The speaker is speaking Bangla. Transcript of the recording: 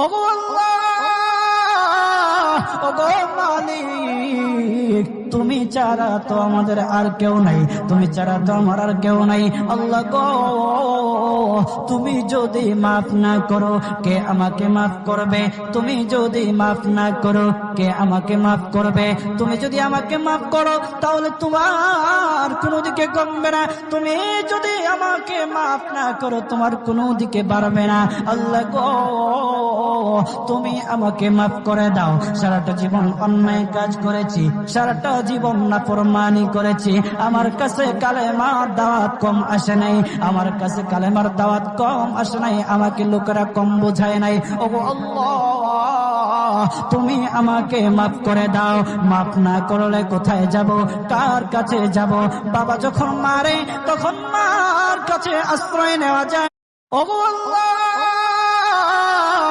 ওগো আল্লাহ, ওগো মালিক, তুমি ছাড়া তো আমাদের আর কেউ নাই, তুমি ছাড়া তো আমার আর কেউ নাই। আল্লাহ গো, তুমি যদি মাফ না করো কে আমাকে মাফ করবে? তুমি যদি মাফ না করো কে আমাকে মাফ করবে? তুমি যদি আমাকে মাফ করো তাহলে তোমার কোনো দিকে কমবে না, তুমি যদি আমাকে মাফ না করো তোমার কোনো দিকে বাড়বে না। আল্লাহ গো, তুমি আমাকে মাফ করে দাও। সারাটা জীবন অন্যায় কাজ করেছি, সারাটা জীবন নাফরমানি করেছি, আমার কাছে কালেমার দাওয়াত কম আসে নাই, আমার কাছে কালেমার দাওয়াত কম আসে নাই, আমাকে লোকেরা কম বোঝায় নাই। ওগো আল্লাহ, তুমি আমাকে মাফ করে দাও। মাফ না করলে কোথায় যাব, কার কাছে যাব? বাবা যখন মারে তখন মার কাছে আশ্রয় নেওয়া যায়। ওগো আল্লাহ,